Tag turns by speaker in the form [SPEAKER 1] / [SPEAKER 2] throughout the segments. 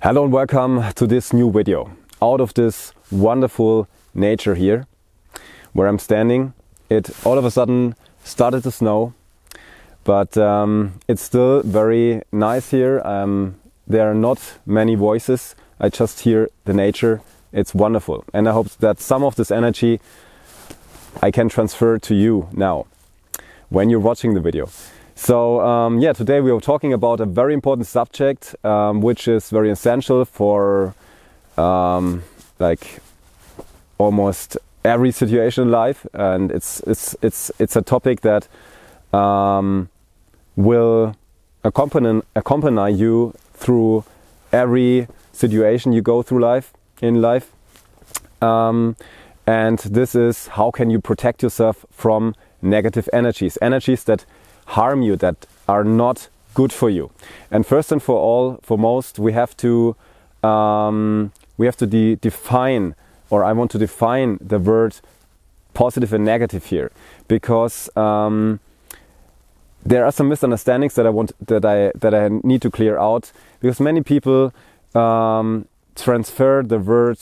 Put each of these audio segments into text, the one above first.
[SPEAKER 1] Hello and welcome to this new video. Out of this wonderful nature here, where I'm standing, it all of a sudden started to snow, but it's still very nice here. There are not many voices, I just hear the nature. It's wonderful, and I hope that some of this energy I can transfer to you now, when you're watching the video. So yeah, today we are talking about a very important subject, which is very essential for like almost every situation in life, and it's a topic that will accompany you through every situation you go through in life. And this is how can you protect yourself from negative energies that harm you, that are not good for you. And first and foremost, we have to define, or I want to define the word positive and negative here, because there are some misunderstandings that I need to clear out, because many people transfer the word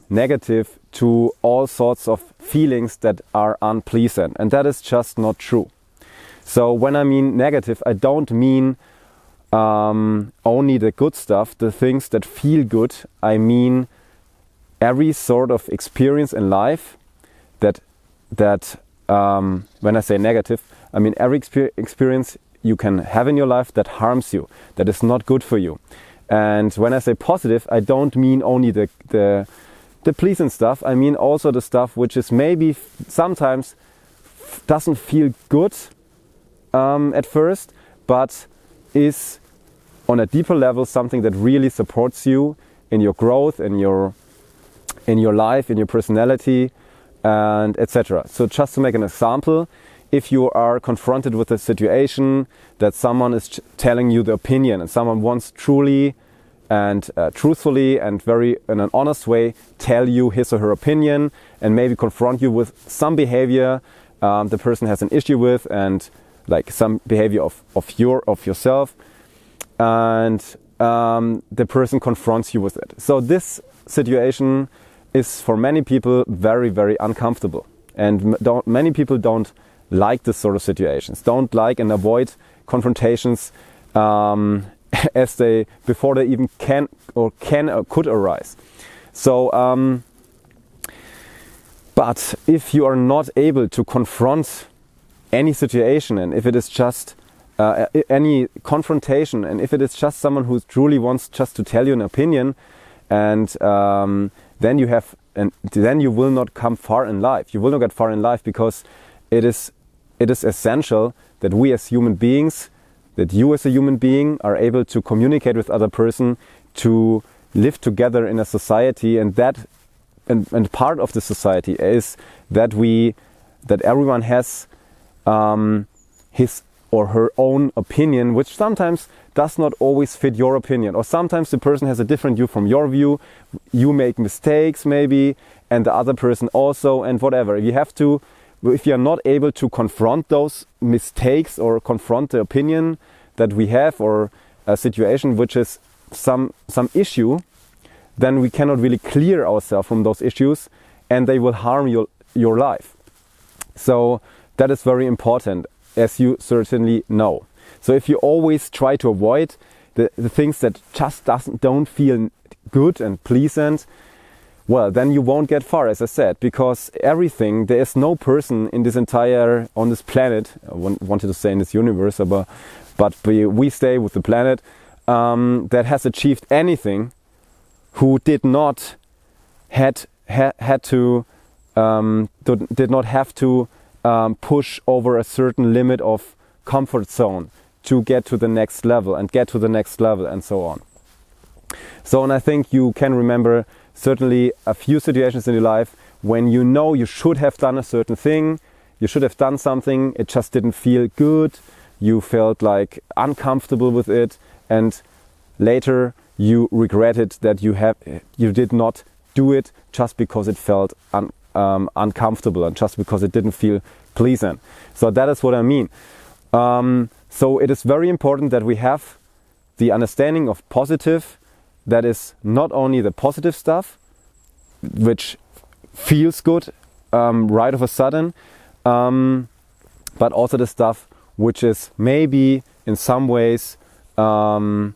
[SPEAKER 1] negative to all sorts of feelings that are unpleasant, and that is just not true. So when I mean negative, I don't mean only the good stuff, the things that feel good. I mean every sort of experience in life that when I say negative, I mean every experience you can have in your life that harms you, that is not good for you. And when I say positive, I don't mean only the pleasant stuff. I mean also the stuff which is maybe sometimes doesn't feel good at first, but is on a deeper level something that really supports you in your growth, in your life, in your personality, and etc. So just to make an example, if you are confronted with a situation that someone is telling you the opinion, and someone wants truly and truthfully and very in an honest way tell you his or her opinion, and maybe confront you with some behavior the person has an issue with, and like some behavior of yourself, and the person confronts you with it. So this situation is for many people very, very uncomfortable, and many people don't like this sort of situations, don't like and avoid confrontations as before they even can or could arise. So but if you are not able to confront any situation, and if it is just any confrontation, and if it is just someone who truly wants just to tell you an opinion, and then you will not come far in life. You will not get far in life, because it is essential that we as human beings, that you as a human being are able to communicate with other person, to live together in a society, and part of the society is that everyone has his or her own opinion, which sometimes does not always fit your opinion, or sometimes the person has a different view from your view. You make mistakes maybe, and the other person also, and whatever. If you are not able to confront those mistakes, or confront the opinion that we have, or a situation which is some issue, then we cannot really clear ourselves from those issues, and they will harm your life. So that is very important, as you certainly know. So if you always try to avoid the things that just don't feel good and pleasant, well, then you won't get far, as I said, because there is no person on this planet, I wanted to say in this universe, but we stay with the planet, that has achieved anything, who did not have to push over a certain limit of comfort zone to get to the next level, and so on. So, and I think you can remember certainly a few situations in your life when you know you should have done a certain thing, you should have done something, it just didn't feel good, you felt like uncomfortable with it, and later you regretted that you did not do it just because it felt uncomfortable, and just because it didn't feel pleasant. So that is what I mean. So it is very important that we have the understanding of positive, that is not only the positive stuff, which feels good right of a sudden, but also the stuff which is maybe in some ways not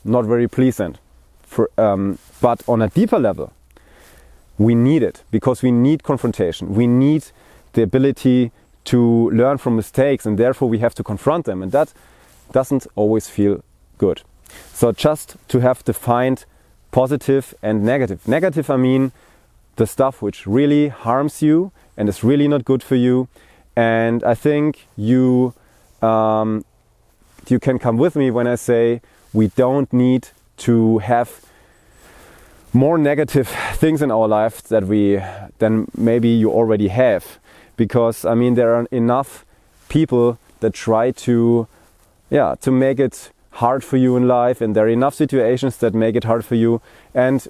[SPEAKER 1] very pleasant. But on a deeper level, we need it, because we need confrontation. We need the ability to learn from mistakes, and therefore we have to confront them, and that doesn't always feel good. So just to have defined positive and negative. Negative, I mean the stuff which really harms you and is really not good for you. And I think you can come with me when I say we don't need to have more negative things in our life than maybe you already have. Because I mean, there are enough people that try to make it hard for you in life, and there are enough situations that make it hard for you, and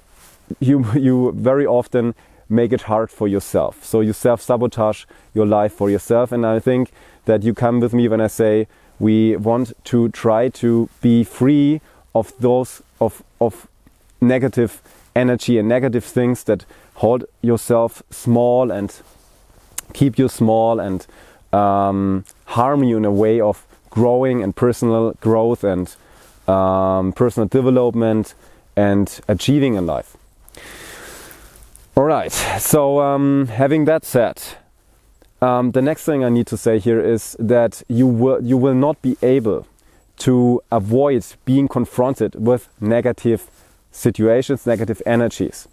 [SPEAKER 1] you very often make it hard for yourself. So you self-sabotage your life for yourself, and I think that you come with me when I say we want to try to be free of those of negative energy and negative things that hold yourself small and keep you small and harm you in a way of growing and personal growth and personal development and achieving in life. Alright, so having that said, the next thing I need to say here is that you will not be able to avoid being confronted with negative situations, negative energies.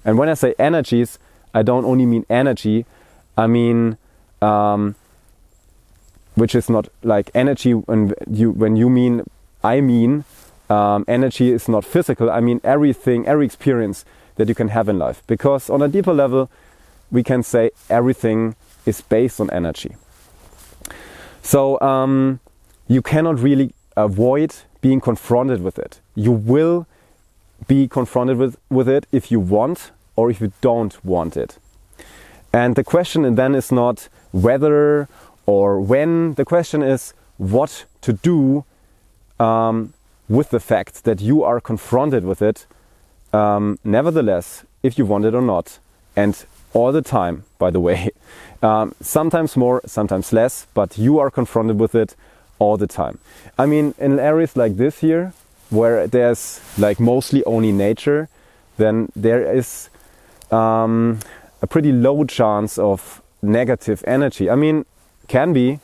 [SPEAKER 1] And when I say energies, I don't only mean energy, I mean which is not like energy when you mean, I mean energy is not physical. I mean everything, every experience that you can have in life. Because on a deeper level, we can say everything is based on energy. So you cannot really avoid being confronted with it. You will be confronted with it if you want or if you don't want it. And the question then is not whether or when. The question is what to do with the fact that you are confronted with it, nevertheless, if you want it or not. And all the time, by the way. Sometimes more, sometimes less, but you are confronted with it all the time. I mean, in areas like this here, where there's like mostly only nature, then there is a pretty low chance of negative energy. I mean, can be,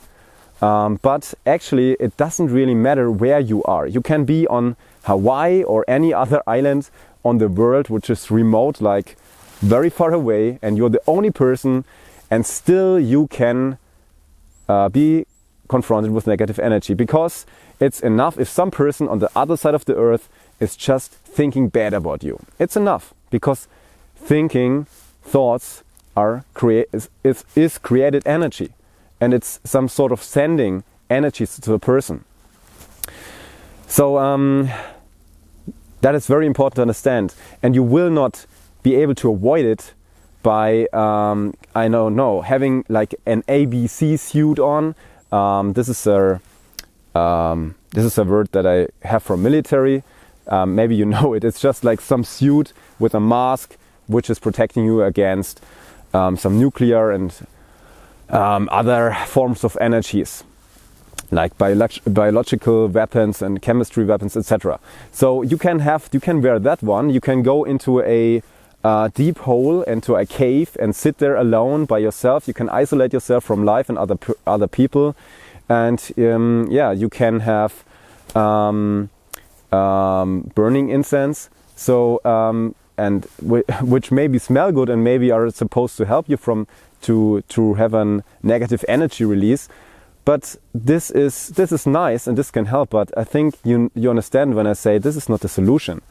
[SPEAKER 1] but actually it doesn't really matter where you are. You can be on Hawaii or any other island on the world which is remote, like very far away, and you're the only person, and still you can be confronted with negative energy, because it's enough if some person on the other side of the earth is just thinking bad about you. It's enough, because thoughts are is created energy, and it's some sort of sending energies to a person. So that is very important to understand, and you will not be able to avoid it by I don't know, having like an ABC suit on. This is a word that I have from military. Maybe you know it. It's just like some suit with a mask which is protecting you against some nuclear and other forms of energies, like biological weapons and chemistry weapons, etc. So you can wear that one. You can go into a deep hole, into a cave, and sit there alone by yourself. You can isolate yourself from life and other people, and you can have burning incense. So and which maybe smell good and maybe are supposed to help you to have a negative energy release. But this is nice and this can help. But I think you understand when I say this is not the solution.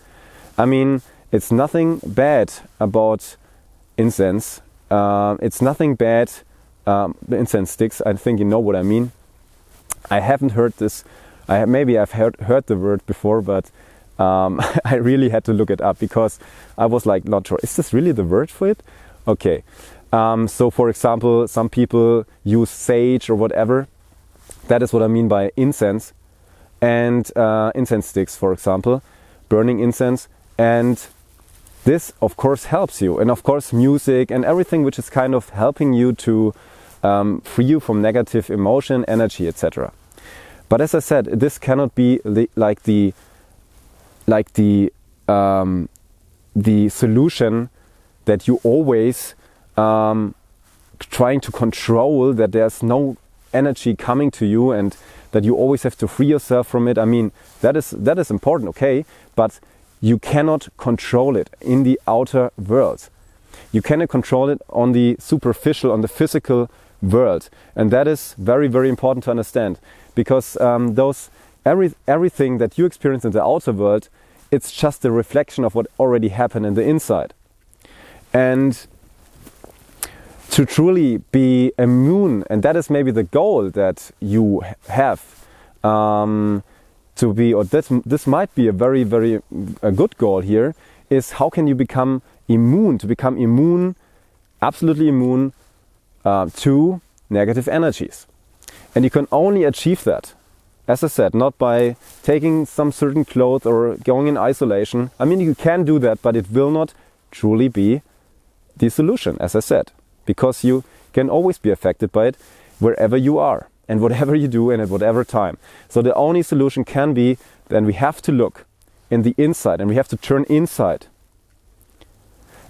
[SPEAKER 1] I mean, it's nothing bad about incense. It's nothing bad. Incense sticks. I think you know what I mean. I haven't heard this. Maybe I've heard the word before, but I really had to look it up because I was like not sure. Is this really the word for it? Okay. So for example, some people use sage or whatever. That is what I mean by incense. and incense sticks, for example, burning incense. And this of course helps you, and of course music and everything which is kind of helping you to free you from negative emotion, energy, etc. But as I said, this cannot be like the solution that you always trying to control, that there's no energy coming to you and that you always have to free yourself from it. I mean, that is important, okay, but you cannot control it in the outer world. You cannot control it on the superficial, on the physical world, and that is very, very important to understand, because everything that you experience in the outer world, it's just a reflection of what already happened in the inside. And to truly be immune, and that is maybe the goal that you have, to be, or this might be a very, very good goal here, is how can you become immune, absolutely immune to negative energies. And you can only achieve that, as I said, not by taking some certain clothes or going in isolation. I mean, you can do that, but it will not truly be the solution, as I said, because you can always be affected by it wherever you are and whatever you do and at whatever time. So the only solution can be, then we have to look in the inside and we have to turn inside.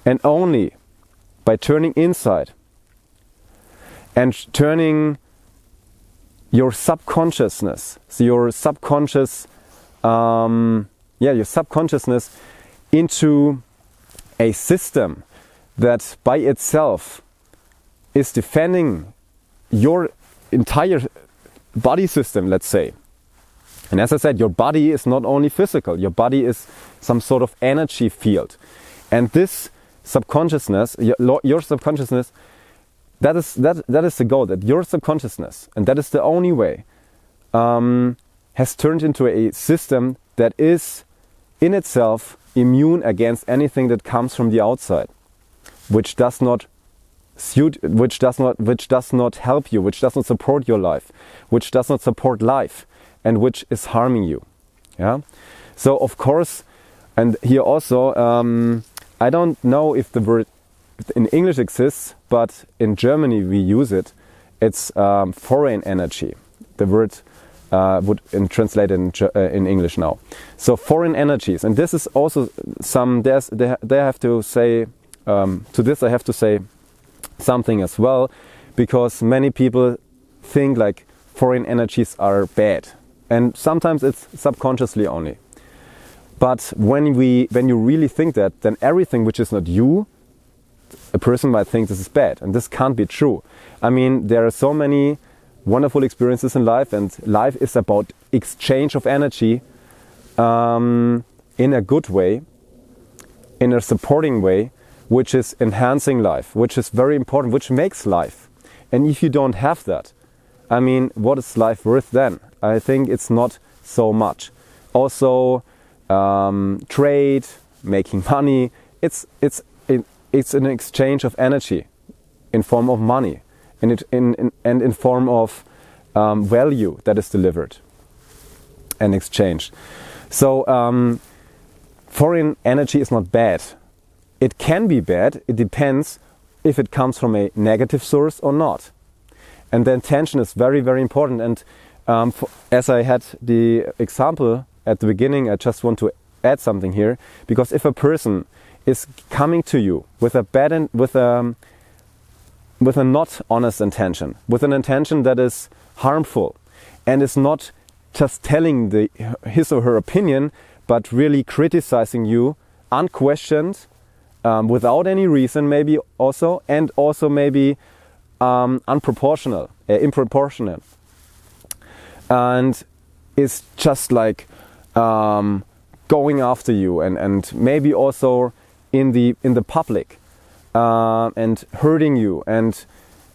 [SPEAKER 1] And only by turning inside and turning your subconsciousness, so your subconsciousness into a system that by itself is defending your entire body system, let's say. And as I said, your body is not only physical, your body is some sort of energy field. And this subconsciousness, your subconsciousness, that is the goal, that your subconsciousness, and that is the only way, has turned into a system that is in itself immune against anything that comes from the outside, which does not help you, which does not support your life, which does not support life, and which is harming you. Yeah. So of course, and here also, I don't know if the word in English exists, but in Germany we use it. It's foreign energy. The word would translate in English now. So foreign energies, and this is also some. They have to say to this. I have to say something as well, because many people think like foreign energies are bad, and sometimes it's subconsciously only. But when you really think that, then everything which is not you, a person might think this is bad, and this can't be true. I mean, there are so many wonderful experiences in life, and life is about exchange of energy in a good way, in a supporting way, which is enhancing life, which is very important, which makes life. And if you don't have that, I mean, what is life worth then? I think it's not so much. Also, trade, making money, it's an exchange of energy in form of money, and in form of value that is delivered and exchanged. So foreign energy is not bad. It can be bad. It depends if it comes from a negative source or not. And the intention is very, very important. And as I had the example at the beginning, I just want to add something here, because if a person is coming to you with a not honest intention, with an intention that is harmful, and is not just telling his or her opinion, but really criticizing you unquestioned, without any reason, maybe also, and also maybe improportional, and is just like going after you, and maybe also in the public, and hurting you, and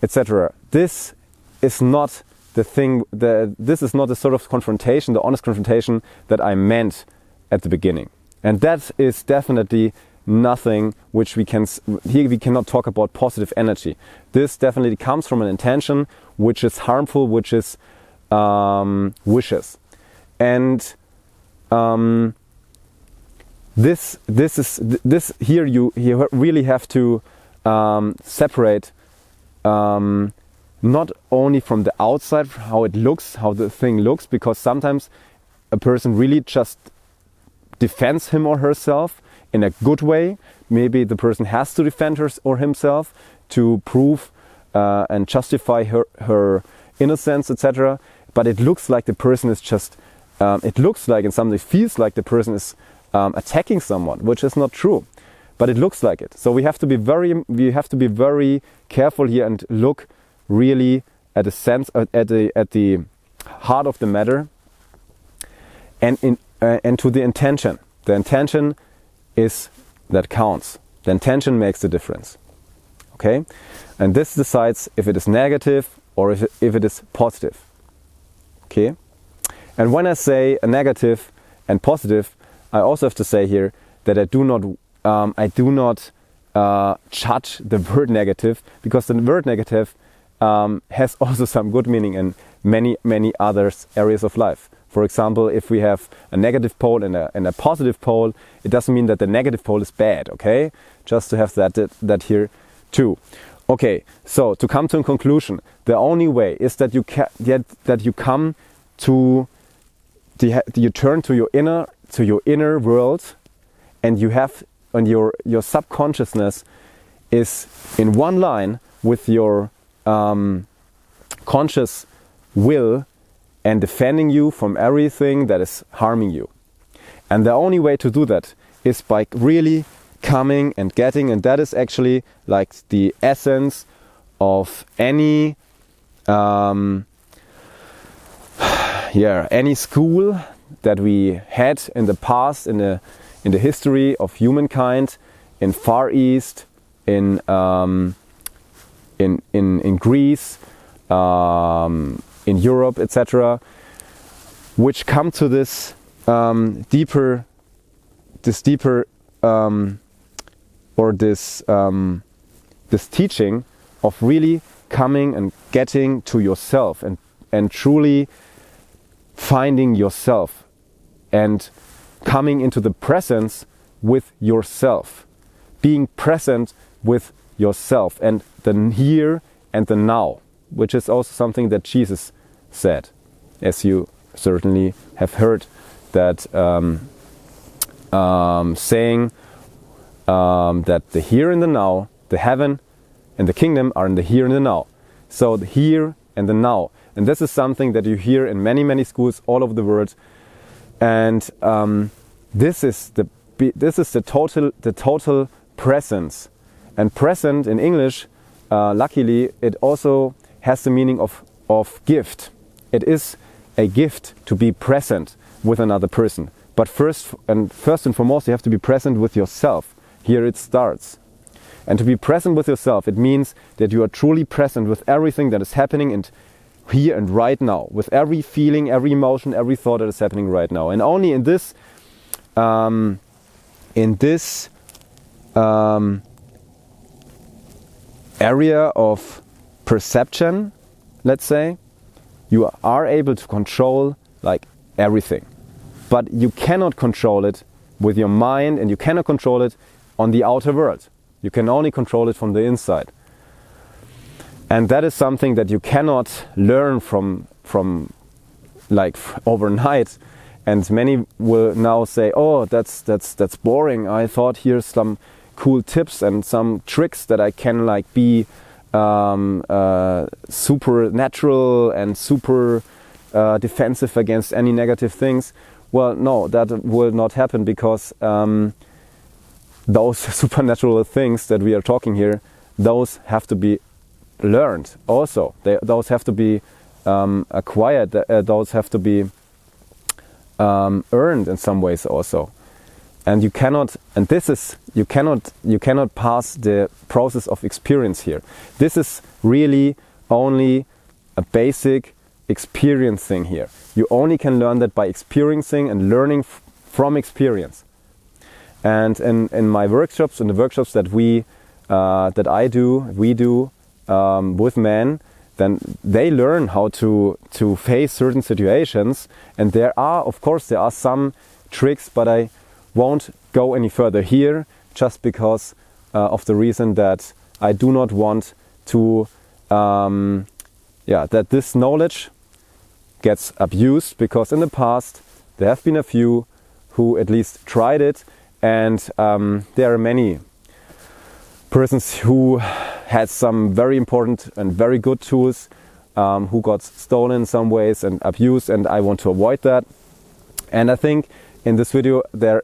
[SPEAKER 1] etc. This is not the thing. This is not the sort of confrontation, the honest confrontation that I meant at the beginning, and that is definitely nothing which we cannot talk about positive energy. This definitely comes from an intention which is harmful, which is vicious. And this here you really have to separate not only from the outside, how it looks, how the thing looks, because sometimes a person really just defends him or herself in a good way. Maybe the person has to defend her or himself to prove and justify her innocence, etc. But it looks like the person is just, it looks like, and somebody feels like the person is attacking someone, which is not true. But it looks like it. So we have to be very careful here and look really at the sense, at the heart of the matter, and to the intention. The intention is that counts. The intention makes the difference. Okay, and this decides if it is negative or if it is positive. Okay, and when I say a negative and positive, I also have to say here that I do not judge the word negative, because the word negative has also some good meaning in many other areas of life. For example, if we have a negative pole and a positive pole, it doesn't mean that the negative pole is bad. Okay, just to have that here too. Okay, so to come to a conclusion, the only way is that you come to you turn to your inner world, and you have, and your subconsciousness is in one line with your conscious will and defending you from everything that is harming you. And the only way to do that is by really coming and getting, and that is actually like the essence of any any school that we had in the past, in the history of humankind, in Far East, in Greece, in Europe, etc., which come to this deeper teaching of really coming and getting to yourself and truly finding yourself and coming into the presence with yourself, being present with yourself, and the here and the now, which is also something that Jesus said, as you certainly have heard that saying that the here and the now, the heaven and the kingdom are in the here and the now. So the here and the now, and this is something that you hear in many schools all over the world, and this is the total presence. And present in English, luckily, it also has the meaning of gift. It is a gift to be present with another person. But first and foremost, you have to be present with yourself. Here it starts. And to be present with yourself, it means that you are truly present with everything that is happening and here and right now, with every feeling, every emotion, every thought that is happening right now. And only in this area of perception, let's say, you are able to control like everything. But you cannot control it with your mind, and you cannot control it on the outer world. You can only control it from the inside. And that is something that you cannot learn from like overnight. And many will now say, oh, that's boring. I thought here's some cool tips and some tricks that I can like be supernatural and super defensive against any negative things. Well, no, that will not happen, because those supernatural things that we are talking here, those have to be learned also. Those have to be acquired. Those have to be earned in some ways also. And you cannot, and this is, you cannot pass the process of experience here. This is really only a basic experiencing here. You only can learn that by experiencing and learning from experience. And in my workshops, in the workshops that we do with men, then they learn how to face certain situations. And there are, of course, there are some tricks, but I won't go any further here, just because of the reason that I do not want to, that this knowledge gets abused, because in the past there have been a few who at least tried it, and there are many persons who had some very important and very good tools who got stolen in some ways and abused, and I want to avoid that. And I think in this video there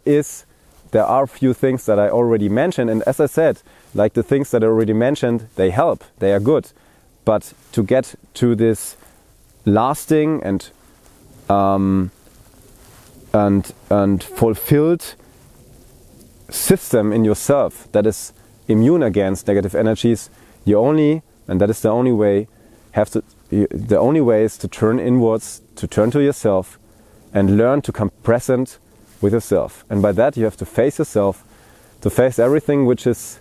[SPEAKER 1] are a few things that I already mentioned, and as I said, like the things that I already mentioned, they help, they are good. But to get to this lasting and fulfilled system in yourself that is immune against negative energies, you only, and that is the only way, the only way is to turn inwards, to turn to yourself and learn to come present with yourself. And by that you have to face yourself, to face everything which is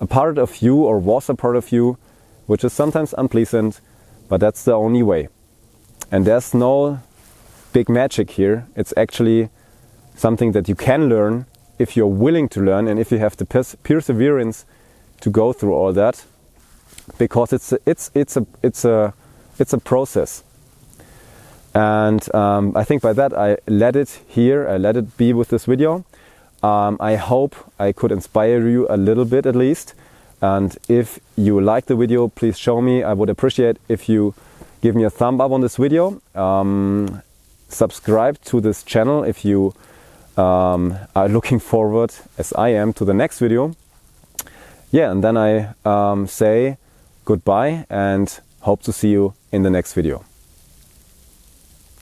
[SPEAKER 1] a part of you or was a part of you, which is sometimes unpleasant, but that's the only way. And there's no big magic here. It's actually something that you can learn if you're willing to learn, and if you have the perseverance to go through all that, because it's a process. And I think by that I let it here, I let it be with this video. I hope I could inspire you a little bit at least. And if you like the video, please show me. I would appreciate if you give me a thumb up on this video. Subscribe to this channel if you are looking forward, as I am, to the next video. Yeah, and then I say goodbye and hope to see you in the next video.